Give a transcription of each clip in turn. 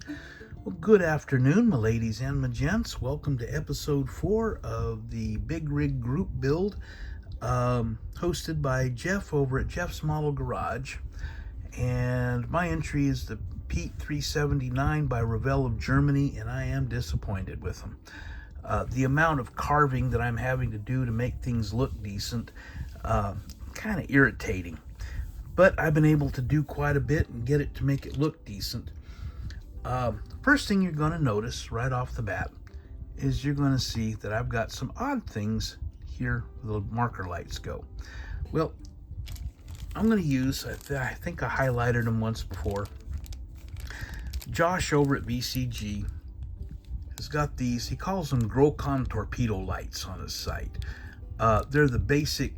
Well, good afternoon, my ladies and my gents. Welcome to episode 4 of the Big Rig Group Build, hosted by Jeff over at Jeff's Model Garage. And my entry is the Pete 379 by Revell of Germany, and I am disappointed with them. The amount of carving that I'm having to do to make things look decent, kind of irritating. But I've been able to do quite a bit and get it to make it look decent. First thing you're going to notice right off the bat is you're going to see that I've got some odd things here where the marker lights go. Well, I'm going to use, I think I highlighted them once before. Josh over at VCG has got these, he calls them Grocon torpedo lights on his site. They're the basic,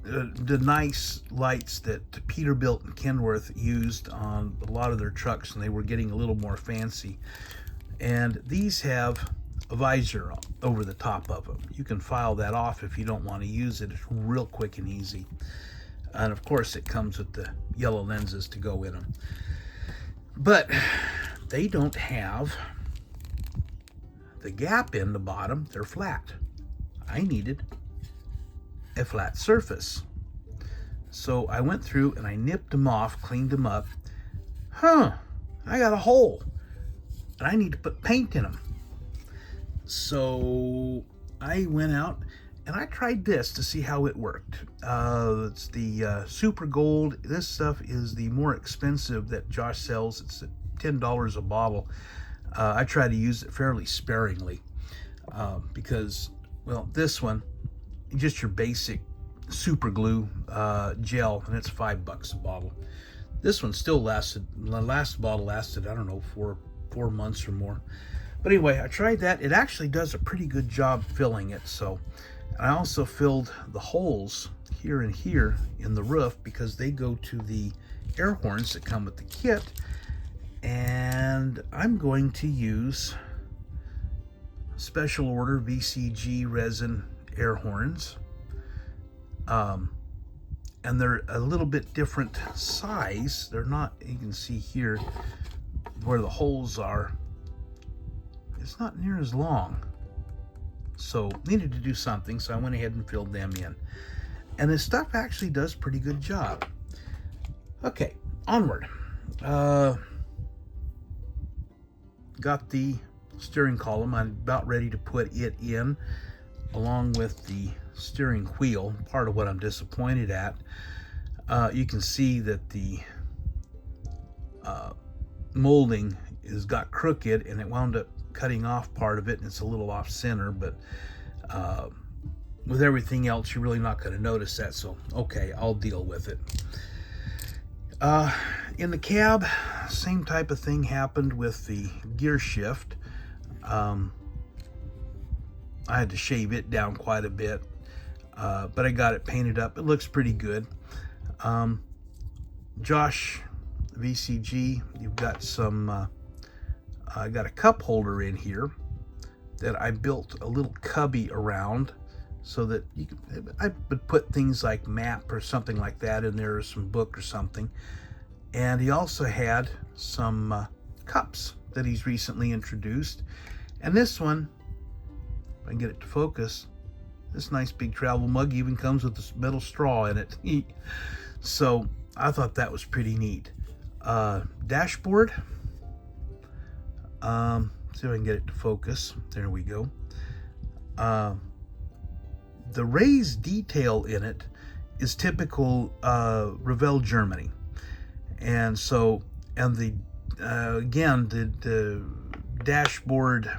the nice lights that Peterbilt and Kenworth used on a lot of their trucks, and they were getting a little more fancy. And these have a visor over the top of them. You can file that off if you don't want to use it. It's real quick and easy. And of course it comes with the yellow lenses to go in them. But they don't have the gap in the bottom. They're flat. I needed a flat surface. So I went through and I nipped them off, cleaned them up. I got a hole and I need to put paint in them. So I went out and I tried this to see how it worked. It's the Super Gold. This stuff is the more expensive that Josh sells. It's $10 a bottle. I try to use it fairly sparingly because, well, this one, just your basic super glue gel, and it's $5 a bottle. This one still lasted, the last bottle lasted, I don't know, four months or more. But anyway, I tried that. It actually does a pretty good job filling it. So I also filled the holes here and here in the roof because they go to the air horns that come with the kit. And I'm going to use special order VCG resin air horns. And they're a little bit different size. They're not, you can see here where the holes are, it's not near as long. So needed to do something, so I went ahead and filled them in. And this stuff actually does a pretty good job. Okay, onward. Got the steering column. I'm about ready to put it in along with the steering wheel. Part of what I'm disappointed at, you can see that the molding got crooked and it wound up cutting off part of it, and it's a little off center, but with everything else you're really not going to notice that, so okay, I'll deal with it. In the cab, same type of thing happened with the gear shift. I had to shave it down quite a bit, but I got it painted up. It looks pretty good. Josh, VCG, you've got some, I got a cup holder in here that I built a little cubby around so that you could, I would put things like map or something like that in there, or some book or something. And he also had some cups that he's recently introduced. And this one, if I can get it to focus, this nice big travel mug even comes with this metal straw in it. So I thought that was pretty neat. Dashboard. See if I can get it to focus. There we go. The raised detail in it is typical Revell Germany. And so, and the again, the dashboard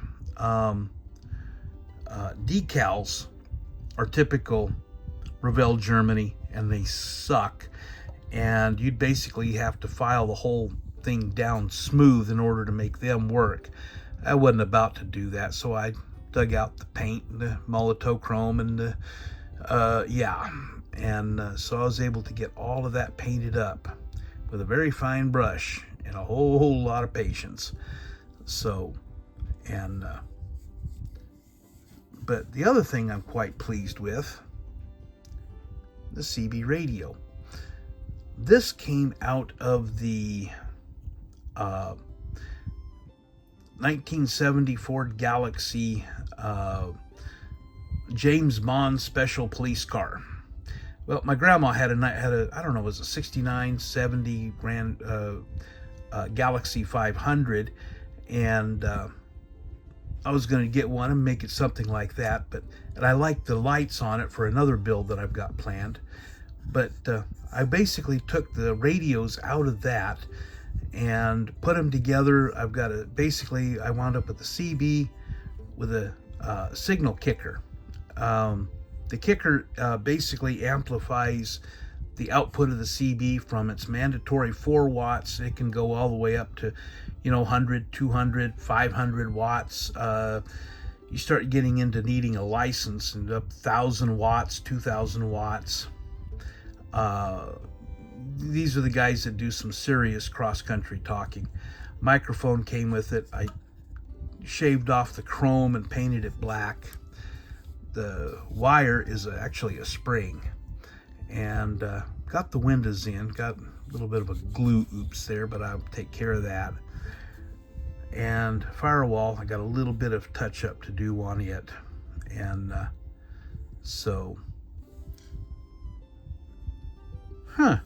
decals are typical Revell Germany, and they suck. And you'd basically have to file the whole thing down smooth in order to make them work. I wasn't about to do that, so I dug out the paint and the molotochrome and the so I was able to get all of that painted up with a very fine brush and a whole lot of patience. So, and but the other thing I'm quite pleased with, the CB radio. This came out of the 1970 Ford Galaxy James Bond special police car. Well, my grandma had a I don't know, was a 69, 70 Grand Galaxy 500, and I was going to get one and make it something like that, and I like the lights on it for another build that I've got planned. But I basically took the radios out of that and put them together. I've got I wound up with a CB with a signal kicker. The kicker basically amplifies the output of the CB from its mandatory 4 watts. It can go all the way up to 100, 200, 500 watts. You start getting into needing a license, and up 1,000 watts, 2,000 watts. These are the guys that do some serious cross-country talking. Microphone came with it. I shaved off the chrome and painted it black. The wire is actually a spring, and got the windows in. Got a little bit of a glue oops there, but I'll take care of that. And firewall, I got a little bit of touch up to do on it, and so I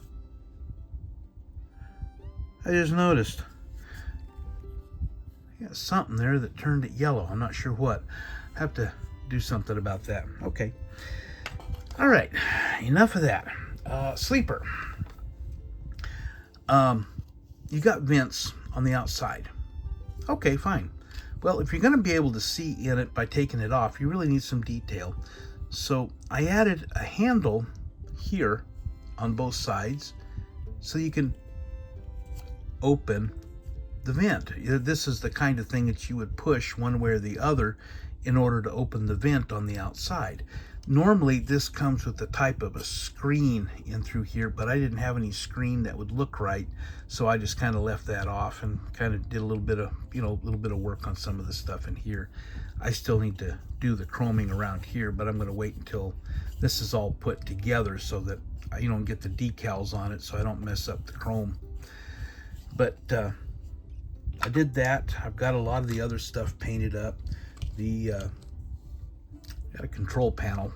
just noticed I got something there that turned it yellow. I'm not sure what. I have to do something about that. Okay. All right. Enough of that. Sleeper. You got vents on the outside. Okay, fine. Well, if you're going to be able to see in it by taking it off, you really need some detail. So I added a handle here on both sides so you can open the vent. This is the kind of thing that you would push one way or the other in order to open the vent on the outside. Normally this comes with the type of a screen in through here, but I didn't have any screen that would look right, so I just kind of left that off and kind of did a little bit of work on some of the stuff in here. I still need to do the chroming around here, but I'm going to wait until this is all put together so that you don't get the decals on it, so I don't mess up the chrome. But I did that. I've got a lot of the other stuff painted up. Got a control panel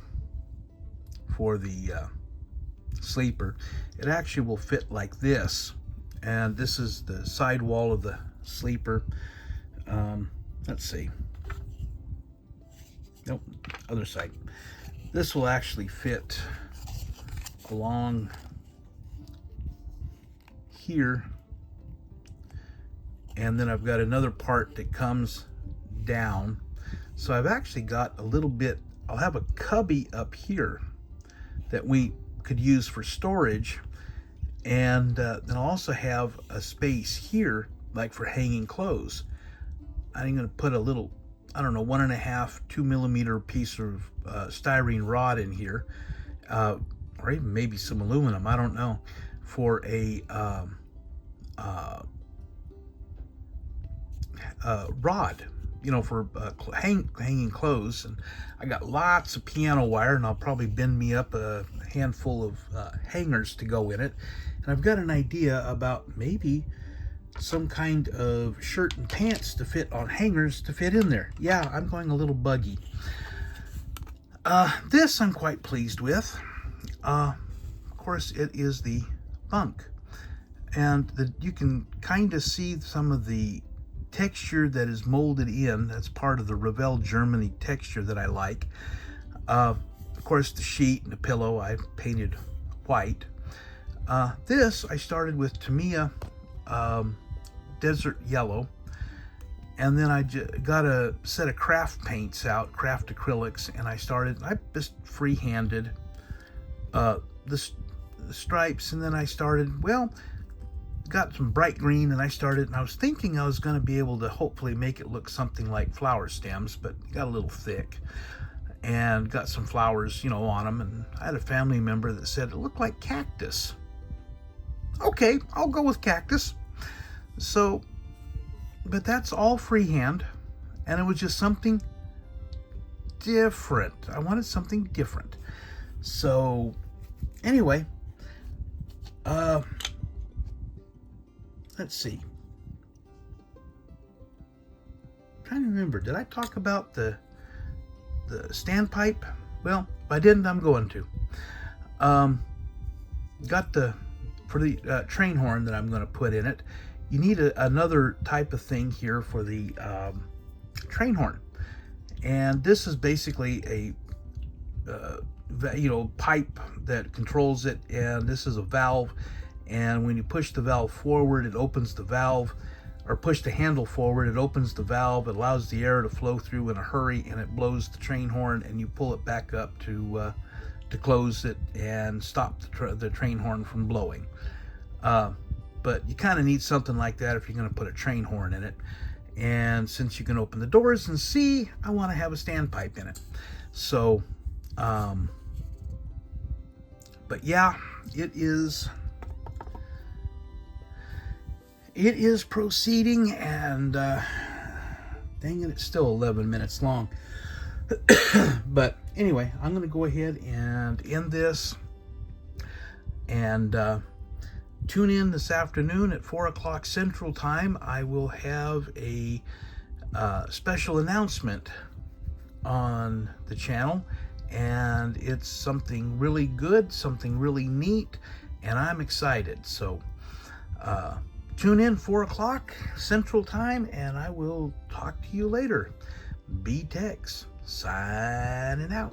for the sleeper. It actually will fit like this, and this is the side wall of the sleeper. Let's see. Nope, other side. This will actually fit along here, and then I've got another part that comes down. So I've actually got a little bit, I'll have a cubby up here that we could use for storage, and then I'll also have a space here like for hanging clothes. I'm going to put a little, I don't know, 1.5, 2 millimeter piece of styrene rod in here, or even maybe some aluminum, I don't know, for a rod, for hanging clothes. And I got lots of piano wire, and I'll probably bend me up a handful of hangers to go in it. And I've got an idea about maybe some kind of shirt and pants to fit on hangers to fit in there. Yeah, I'm going a little buggy. This I'm quite pleased with. Of course, it is the bunk, and you can kind of see some of the texture that is molded in. That's part of the Revell Germany texture that I like. Of course, the sheet and the pillow I painted white. This I started with Tamiya Desert Yellow, and then I got a set of craft paints out, craft acrylics, and I just free-handed the stripes, and then I started, got some bright green, and I was thinking I was going to be able to hopefully make it look something like flower stems, but it got a little thick, and got some flowers, on them, and I had a family member that said it looked like cactus. Okay, I'll go with cactus. So, but that's all freehand, and it was just something different. I wanted something different. So, anyway, let's see. trying to remember, did I talk about the standpipe? Well, if I didn't, I'm going to. Got for the train horn that I'm going to put in it, you need another type of thing here for the train horn. And this is basically a pipe that controls it, and this is a valve, and when you push the valve forward, it opens the valve, or push the handle forward, it opens the valve, it allows the air to flow through in a hurry, and it blows the train horn, and you pull it back up to close it and stop the train horn from blowing. But you kind of need something like that if you're going to put a train horn in it. And since you can open the doors and see, I want to have a standpipe in it. So, but yeah, it is proceeding, and dang it, it's still 11 minutes long. But anyway, I'm going to go ahead and end this, and tune in this afternoon at 4 o'clock Central Time. I will have a special announcement on the channel, and it's something really good, something really neat, and I'm excited. So tune in 4 o'clock Central Time, and I will talk to you later. B-Tex signing out.